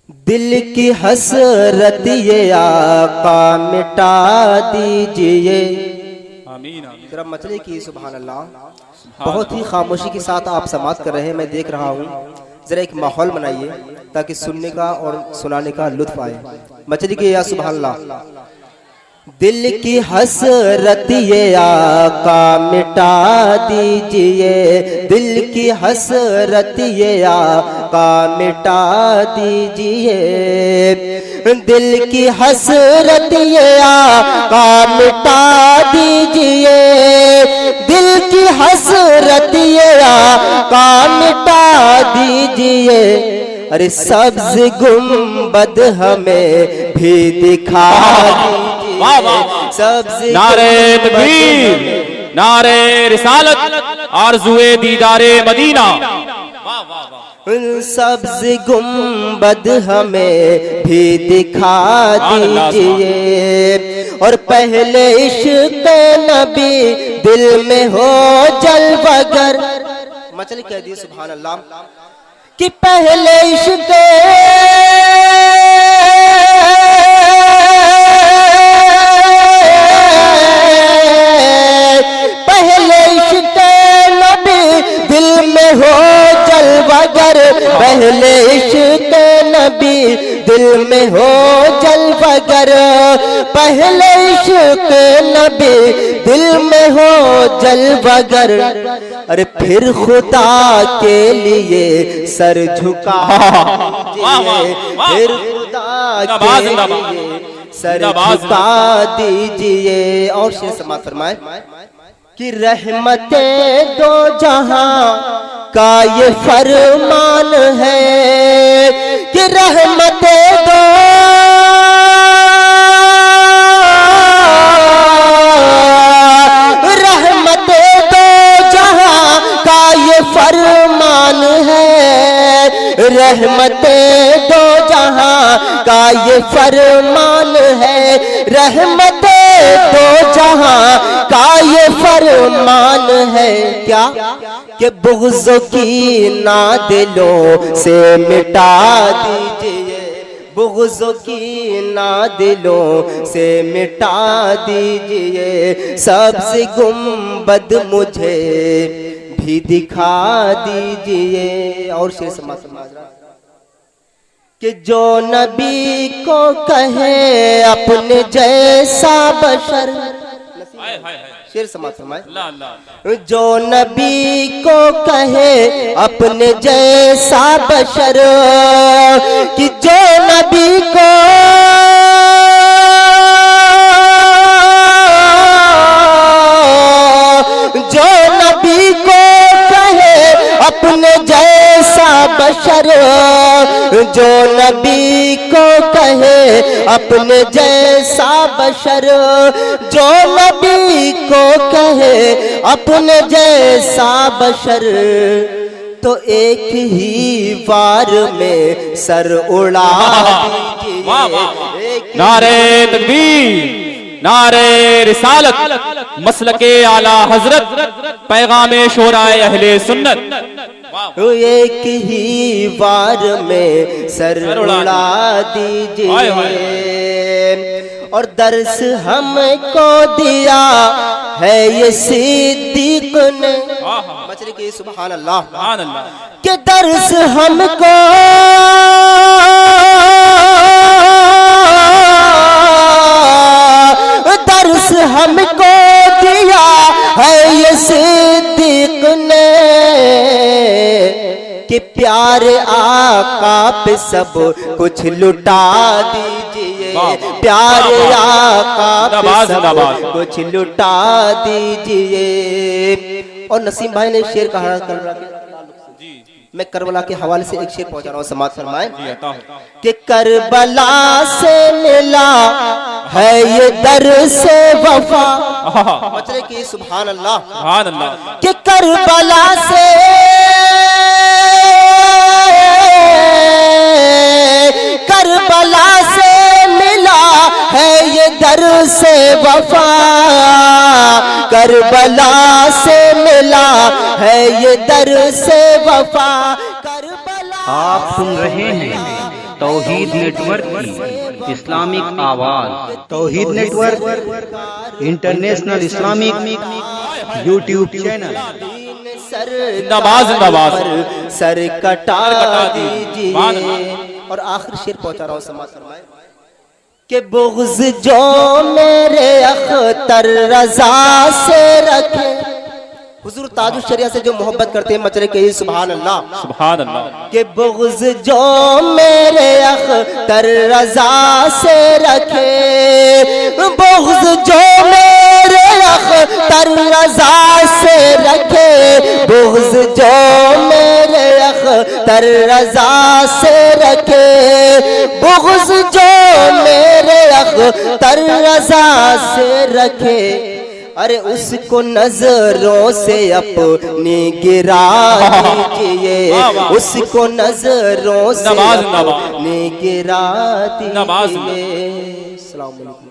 دل کی حسرت یہ آقا مٹا دیجئے. آمین. ذرا مچلے کی سبحان اللہ. بہت ہی خاموشی کے ساتھ آپ سماعت کر رہے ہیں، میں دیکھ رہا ہوں. ذرا ایک ماحول بنائیے تاکہ سننے کا اور سنانے کا لطف آئے. مچلے کی یا سبحان اللہ. دل کی حسرت یہ آقا مٹا دیجئے، دل کی حسرت یہ آقا مٹا دیجئے، دل کی حسرت یہ آقا مٹا دیجئے، دل کی حسرت یہ آقا مٹا دیجئے. ارے سبز گنبد ہمیں بھی دکھا دیجئے. نعرہ تکبیر، نعرہ رسالت، آرزوئے دیدار مدینہ. سبز گنبد ہمیں بھی دکھا دیجئے، اور پہلے عشق نبی دل میں ہو جلوہ گر. مچل کہہ دیئے سبحان اللہ کہ پہلے عشق پہلے عشق نبی دل میں ہو جلوہ گر، پہلے عشق نبی دل میں ہو جلوہ گر. ارے پھر خدا کے لیے سر جھکا دیجئے، پھر خدا کے لیے سر جھکا دیجئے. اور شعر سماعت فرمائے کہ رحمتیں دو جہاں کا یہ فرمان ہے، کہ رحمتیں دو جہاں کا یہ فرمان ہے، رحمتیں دو جہاں کا یہ فرمان ہے، رحمتیں دو جہاں کا یہ فرمان ہے. کیا کہ بغض کی نا دلوں سے مٹا دیجئے، بغض کی نا دلوں سے مٹا دیجئے، سبز گنبد مجھے بھی دکھا دیجئے. اور شعر سماعت کہ جو نبی کو کہے اپنے جیسا بشر. شعر سماعت فرمائے جو نبی کو کہے اپنے جیسا بشر، کہ جو نبی کو کہے اپنے جیسا بشر، جو نبی کو کہے اپنے جیسا بشر، جو نبی کو کہے اپنے جیسا بشر، تو ایک ہی وار میں سر اڑا دیجئے. نعرہ تکبیر، نعرہ رسالت، مسلک اعلی حضرت، پیغام شورائے اہل سنت. ایک ہی وار میں سر اڑا دیجئے. اور درس ہم کو دیا ہے یہ صدیق نے. مچلے کی سبحان اللہ کہ درس ہم کو دیا ہے یہ صدیق نے، کہ پیارے آقا پہ سب کچھ لٹا دیجئے، پیارے آقا پہ سب کچھ لٹا دیجئے. اور نسیم بھائی نے شعر کہا کربلا کے، میں کربلا کے حوالے سے ایک شعر پہنچا رہا ہوں، سماعت فرمائیں کہ کربلا سے ملا ہے یہ در سے وفا. مچلے کی سبحان اللہ کہ کربلا سے ملا ہے یہ در سے وفا، کربلا سے ملا ہے یہ در سے وفا. آپ سن رہے ہیں توحید نیٹورک کی اسلامک آواز، توحید network international Islamic YouTube channel. نماز نماز سر کٹا دیجیے۔ اور آخر شعر پہنچا رہا ہوں، سماعت فرمائے کہ بغض جو میرے اختر رضا سے رکھے، حضور تاج الشریعہ سے جو محبت کرتے ہیں مچرے کہیے سبحان اللہ، سبحان اللہ۔ کہ بغض جو میرے اختر رضا سے رکھے، بغض جو میرے اختر رضا سے رکھے، بغض جو میرے اختر رضا سے رکھے، بغض جو میرے اختر رضا سے رکھے، ارے اس کو نظروں سے اپنی گرا دیجئے، اس کو نظروں سے اپنی گرا دیجئے۔ السلام علیکم۔